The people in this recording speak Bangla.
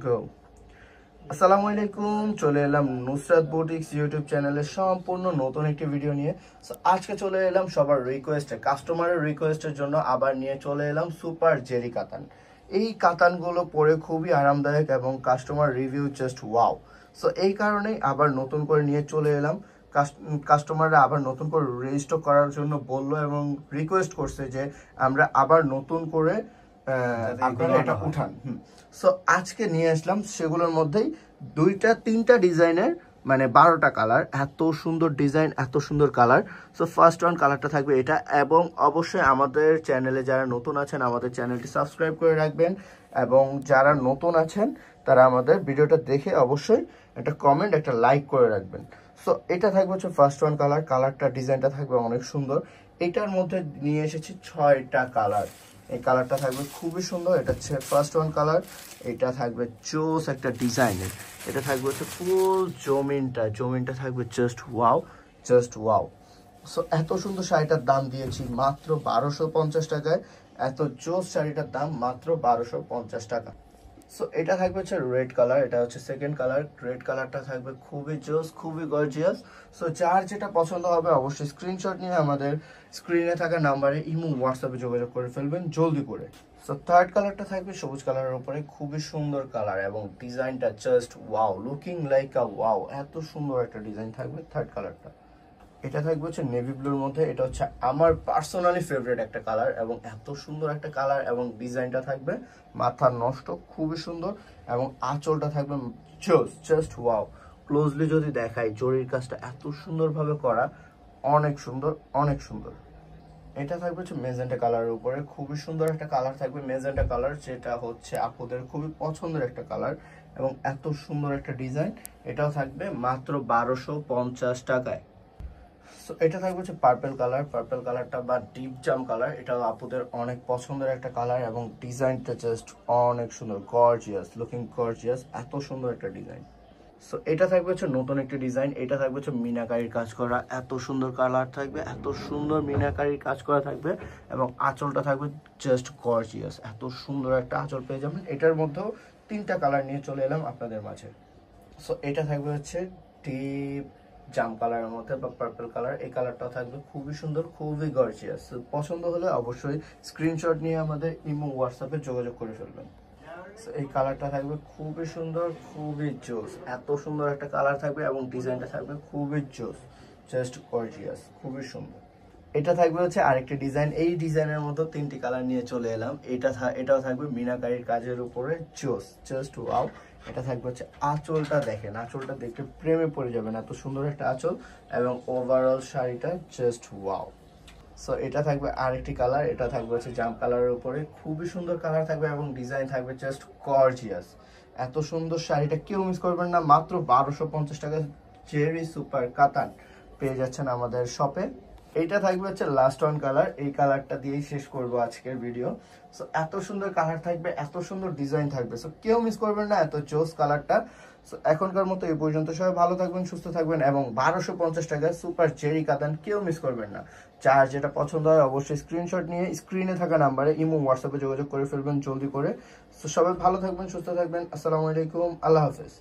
গো। আসসালামু আলাইকুম, চলে এলাম নুসরাত বুটিক্স ইউটিউব চ্যানেলে সম্পূর্ণ নতুন একটি ভিডিও নিয়ে। সো আজকে চলে এলাম সবার রিকোয়েস্টে, কাস্টমারের রিকোয়েস্টের জন্য আবার নিয়ে চলে এলাম সুপার জেরি কাতান। এই কাতানগুলো পরে খুবই আরামদায়ক এবং customer review just wow. So এই কারণেই আবার নতুন করে নিয়ে চলে এলাম। কাস্টমাররা আবার নতুন করে রেজিস্টার করার জন্য বললো এবং রিকোয়েস্ট করছে যে আমরা আবার নতুন করে আপনারা এটা উঠান। সো আজকে নিয়ে আসলাম সেগুলোর মধ্যেই তিনটা ডিজাইনের, মানে 12টা কালার। এত সুন্দর ডিজাইন, এত সুন্দর কালার। সো ফার্স্ট ওয়ান কালারটা থাকবে এটা, এবং অবশ্যই আমাদের চ্যানেলে যারা নতুন আছেন আমাদের চ্যানেলটি সাবস্ক্রাইব করে রাখবেন, এবং যারা নতুন আছেন তারা আমাদের ভিডিওটা দেখে অবশ্যই একটা কমেন্ট, একটা লাইক করে রাখবেন। সো এটা থাকবে হচ্ছে ফার্স্ট ওয়ান কালার। কালারটা, ডিজাইনটা থাকবে অনেক সুন্দর। এটার মধ্যে নিয়ে এসেছি 6টা কালার। এই কালারটা থাকবে খুবই সুন্দর। এটা হচ্ছে ফার্স্ট ওয়ান কালার। এটা থাকবে জোস একটা ডিজাইনের। এটা থাকবে হচ্ছে ফুল জমিনটা থাকবে just wow, just wow. So এত সুন্দর শাড়িটার দাম দিয়েছি মাত্র 1250 টাকায়। এত জোস শাড়িটার দাম মাত্র 1250 টাকা। সো এটা থাকবে হচ্ছে রেড কালার। এটা হচ্ছে সেকেন্ড কালার। রেড কালারটা থাকবে খুবই জোস, খুবই গর্জিয়াস। সো যার যেটা পছন্দ হবে অবশ্যই স্ক্রিনশট নিয়ে আমাদের স্ক্রিনে থাকা নাম্বারে ইমো, হোয়াটসঅ্যাপে যোগাযোগ করে ফেলবেন জলদি করে। সো থার্ড কালারটা থাকবে সবুজ কালারের উপরে, খুবই সুন্দর কালার এবং ডিজাইনটা জাস্ট ওয়াও, লুকিং লাইক আ ওয়াও। এত সুন্দর একটা ডিজাইন থাকবে থার্ড কালারটা। এটা থাকবে হচ্ছে নেভি ব্লুর মধ্যে। এটা হচ্ছে আমার পার্সোনালি ফেভারিট একটা কালার, এবং এত সুন্দর একটা কালার এবং ডিজাইনটা থাকবে মাথা নষ্ট, খুবই সুন্দর। এবং আঁচলটা থাকবে জাস্ট ওয়াও। ক্লোজলি যদি দেখাই, জরির কাজটা এত সুন্দরভাবে করা, অনেক সুন্দর, অনেক সুন্দর। এটা থাকবে হচ্ছে মেজেন্টা কালারের উপরে, খুবই সুন্দর একটা কালার থাকবে মেজেন্টা কালার, যেটা হচ্ছে আপুদের খুবই পছন্দের একটা কালার এবং এত সুন্দর একটা ডিজাইন। এটাও থাকবে মাত্র 1250 টাকায়। সো এটা থাকবে হচ্ছে পার্পল কালার। পার্পল কালারটা বা ডিপ জাম কালার, এটাও আপুদের অনেক পছন্দের একটা কালার এবং ডিজাইনটা জাস্ট অনেক সুন্দর, গর্জিয়াস, লুকিং গর্জিয়াস, এত সুন্দর একটা ডিজাইন। সো এটা থাকবে হচ্ছে নতুন একটা ডিজাইন। এটা থাকবে হচ্ছে মিনাকারির কাজ করা, এত সুন্দর কালার থাকবে, এত সুন্দর মিনাকারির কাজ করা থাকবে এবং আঁচলটা থাকবে জাস্ট গর্জিয়াস। এত সুন্দর একটা আঁচল পেয়ে যাবেন। এটার মধ্যেও 3টা কালার নিয়ে চলে এলাম আপনাদের মাঝে। সো এটা থাকবে হচ্ছে ডিপ জাম কালারের মধ্যে বা পার্পল কালার। এই কালারটাও থাকবে খুবই সুন্দর, খুবই গর্জিয়াস। পছন্দ হলে অবশ্যই স্ক্রিনশট নিয়ে আমাদের ইমো, হোয়াটসঅ্যাপে যোগাযোগ করে ফেলবেন। এই কালারটা থাকবে খুবই সুন্দর, খুবই জোস। এত সুন্দর একটা কালার থাকবে এবং ডিজাইনটা থাকবে খুবই জোস, জাস্ট গর্জিয়াস, খুবই সুন্দর। এটা থাকবে হচ্ছে আরেকটি ডিজাইন। এই ডিজাইনের মতো 3টি কালার নিয়ে চলে এলাম। এটাও থাকবে মিনাকারির কাজের উপরে, জোস, জাস্ট ওয়াও। এটা থাকবে হচ্ছে আঁচলটা, দেখেন আঁচলটা দেখতে প্রেমে পড়ে যাবেন, এত সুন্দর একটা আঁচল এবং ওভারঅল শাড়িটা জাস্ট ওয়াও। সো এটা থাকবে আরেকটি কালার। এটা থাকবে হচ্ছে জাম কালারের উপরে, খুবই সুন্দর কালার থাকবে এবং ডিজাইন থাকবে জাস্ট গর্জিয়াস। এত সুন্দর শাড়িটা কেউ মিস করবেন না। মাত্র 1250 টাকা জেরি সুপার কাতান পেয়ে যাচ্ছেন আমাদের শপে। এইটা থাকবে হচ্ছে লাস্ট ওয়ান কালার। এই কালারটা দিয়েই শেষ করবো আজকের ভিডিও। সো এত সুন্দর কালার থাকবে, এত সুন্দর ডিজাইন থাকবে, সো কেউ মিস করবেন না এত জোস কালারটা। সো এখনকার মতো এই পর্যন্ত। সবাই ভালো থাকবেন, সুস্থ থাকবেন এবং 1250 টাকায় সুপার জেরি কাতান কেউ মিস করবেন না। যার যেটা পছন্দ হয় অবশ্যই স্ক্রিনশট নিয়ে স্ক্রিনে থাকা নাম্বারে ইমো, হোয়াটসঅ্যাপে যোগাযোগ করে ফেলবেন জলদি করে। সো সবাই ভালো থাকবেন, সুস্থ থাকবেন। আসসালামু আলাইকুম, আল্লাহ হাফেজ।